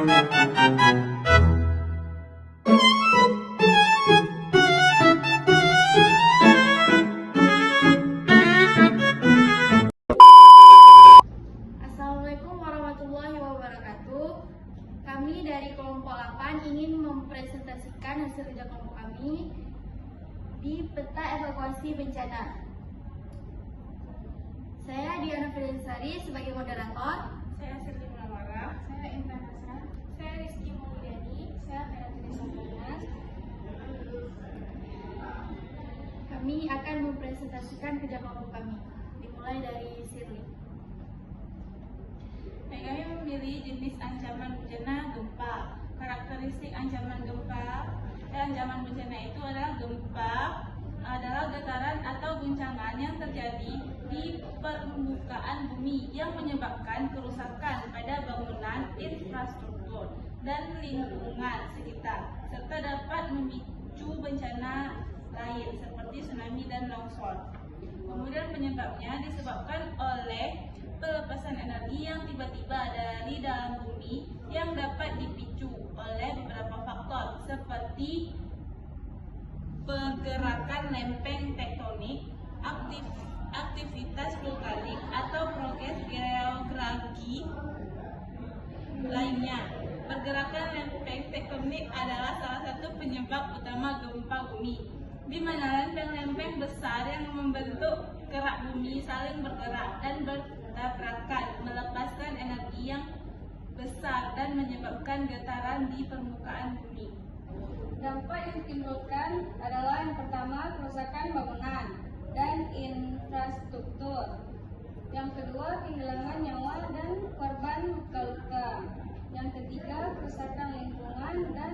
Assalamualaikum warahmatullahi wabarakatuh. Kami dari kelompok 8 ingin mempresentasikan hasil kerja kelompok kami di peta evakuasi bencana. Saya Diana Ferdensari sebagai moderator. Saya Sirli Mulamara. Saya Intan Hasran. Saya Rizky Mauliani. Saya Feratri Sambanas. Kami akan mempresentasikan kerja kelompok kami. Dimulai dari Sirli. Kami memilih jenis ancaman bencana gempa. Karakteristik ancaman bencana itu adalah gempa adalah getaran atau guncangan yang terjadi di permukaan bumi yang menyebabkan kerusakan pada bangunan, infrastruktur, dan lingkungan sekitar, serta dapat memicu bencana lain seperti tsunami dan longsor. Kemudian penyebabnya disebabkan oleh pelepasan energi yang tiba-tiba dari dalam bumi yang dapat dipicu oleh beberapa faktor seperti pergerakan lempeng tektonik, aktivitas vulkanik, atau proses geografi lainnya. Pergerakan lempeng tektonik adalah salah satu penyebab utama gempa bumi, di mana lempeng-lempeng besar yang membentuk kerak bumi saling bergerak dan bertabrakan, melepaskan energi yang besar dan menyebabkan getaran di permukaan bumi. Dampak yang ditimbulkan adalah yang pertama kerusakan bangunan dan infrastruktur. Yang kedua kehilangan nyawa dan korban luka-luka. Yang ketiga kerusakan lingkungan dan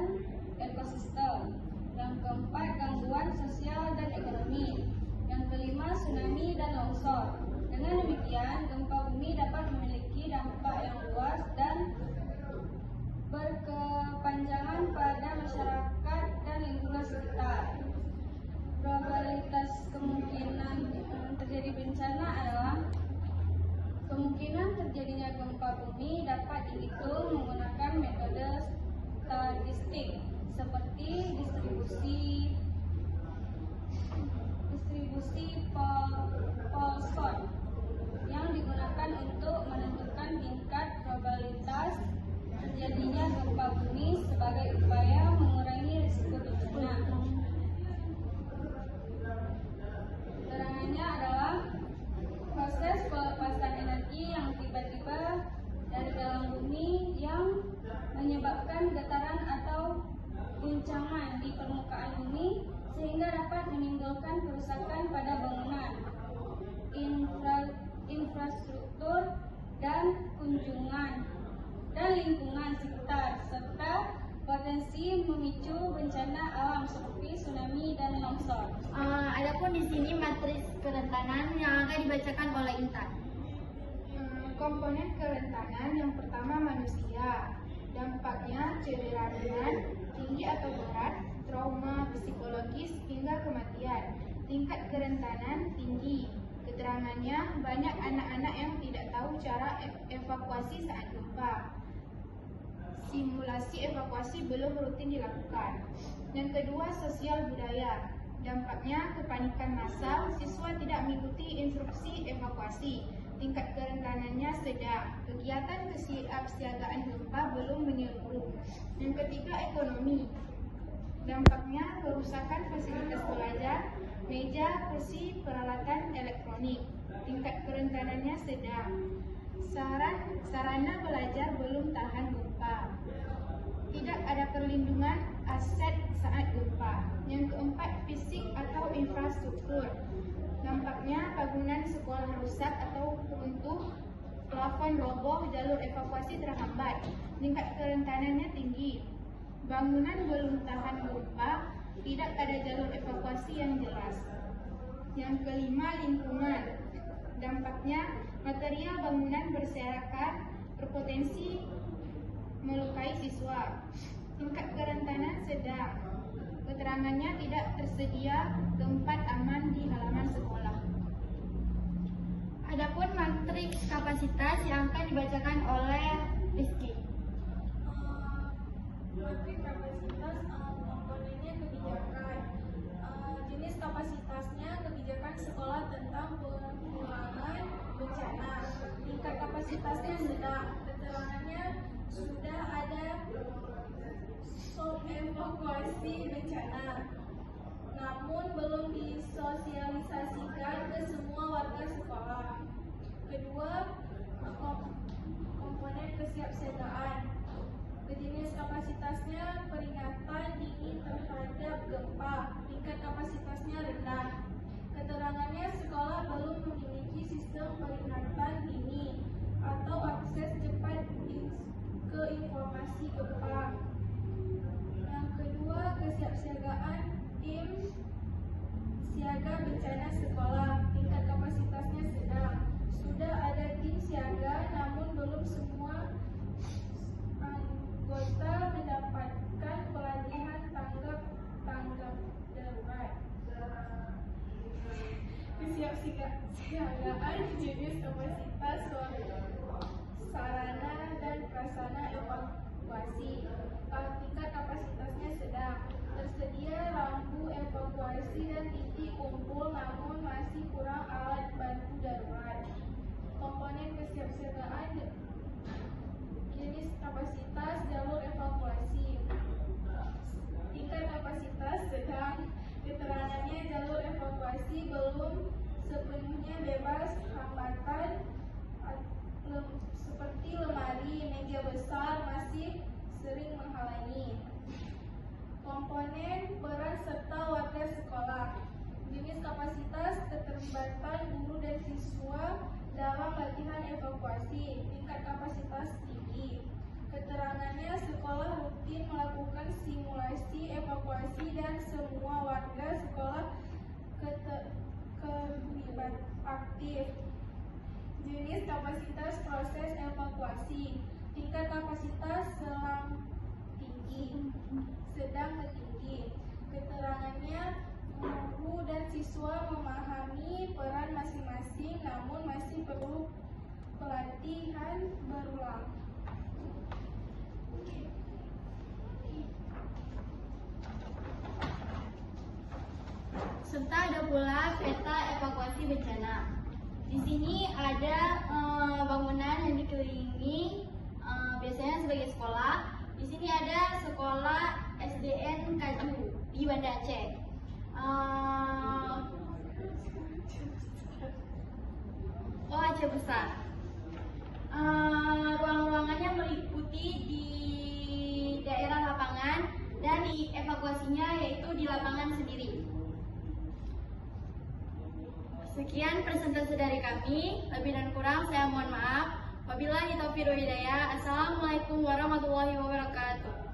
ekosistem. Yang keempat gangguan sosial dan ekonomi. Yang kelima tsunami dan longsor. Dengan demikian gempa bumi dapat memiliki dampak yang luas dan berkepanjangan pada masyarakat dan lingkungan sekitar. Probabilitas kemungkinan terjadi bencana adalah kemungkinan terjadinya gempa bumi dapat dihitung menggunakan metode statistik seperti distribusi Poisson yang digunakan untuk menentukan tingkat probabilitas terjadinya gempa bumi sebagai upaya mengurangi risiko bencana. Keterangannya adalah proses pelepasan energi yang tiba-tiba dari dalam bumi yang menyebabkan getaran atau guncangan di permukaan bumi sehingga dapat menimbulkan kerusakan pada bangunan, infrastruktur, dan lingkungan sekitar, serta potensi memicu bencana alam seperti tsunami dan longsor. Adapun di sini matris kerentanan yang akan dibacakan oleh Intan. Komponen kerentanan yang pertama manusia. Dampaknya cedera ringan, tinggi atau berat, trauma psikologis hingga kematian. Tingkat kerentanan tinggi. Keterangannya banyak anak-anak yang tidak tahu cara evakuasi saat gempa. Simulasi evakuasi belum rutin dilakukan. Yang kedua, sosial budaya. Dampaknya kepanikan massal, siswa tidak mengikuti instruksi evakuasi. Tingkat kerentanannya sedang. Kegiatan kesiapsiagaan gempa belum menyeluruh. Yang ketiga, ekonomi. Dampaknya kerusakan fasilitas belajar, meja, kursi, peralatan elektronik. Tingkat kerentanannya sedang. Sarana belajar belum tahan gempa. Tidak ada perlindungan aset saat gempa. Yang keempat, fisik atau infrastruktur. Dampaknya bangunan sekolah rusak atau runtuh, plafon roboh, jalur evakuasi terhambat. Tingkat kerentanannya tinggi. Bangunan belum tahan gempa, tidak ada jalur evakuasi yang jelas. Yang kelima, lingkungan. Dampaknya material bangunan berserakan, berpotensi melukai siswa. Tingkat kerentanan sedang. Keterangannya tidak tersedia tempat aman di halaman sekolah. Adapun matriks kapasitas yang akan dibacakan oleh Rizky. disosialisasikan ke semua warga sekolah. Kedua, komponen kesiapsiagaan. Jenis kapasitasnya peringatan dini terhadap gempa, tingkat kapasitasnya rendah. Keterangannya sekolah belum memiliki sistem peringatan dini atau akses cepat ke informasi gempa. Yang kedua, kesiapsiagaan tim siaga bencana sekolah, tingkat kapasitasnya sedang. Sudah ada tim siaga, namun belum semua anggota mendapatkan pelatihan tanggap darurat. Kesiapsiagaan jenis kapasitas sarana dan prasarana evakuasi, tingkat kapasitasnya sedang. Tersedia rambu evakuasi dan titik kumpul, namun masih kurang alat bantu darurat. Komponen kesiapsiagaan jenis kapasitas jalur evakuasi, tingkat kapasitas sedang. Keterangannya jalur evakuasi belum sepenuhnya bebas hambatan seperti lemari, meja besar masih sering menghalangi. Komponen peran serta warga sekolah, jenis kapasitas keterlibatan guru dan siswa dalam latihan evakuasi, tingkat kapasitas tinggi. Keterangannya sekolah rutin melakukan simulasi evakuasi dan semua warga sekolah terlibat aktif. Jenis kapasitas proses evakuasi, tingkat kapasitas sedang ke tinggi. Keterangannya guru dan siswa memahami peran masing-masing, namun masih perlu pelatihan berulang. Serta ada pula peta evakuasi bencana. Di sini ada bangunan yang dikelilingi biasanya sebagai sekolah. Di sini ada sekolah SDN Kaju di Banda Aceh. Aceh Besar. Ruang-ruangannya meliputi di daerah lapangan dan di evakuasinya yaitu di lapangan sendiri. Sekian presentasi dari kami, lebih dan kurang saya mohon maaf. Wabillahi taufiq wal hidayah. Assalamualaikum warahmatullahi wabarakatuh.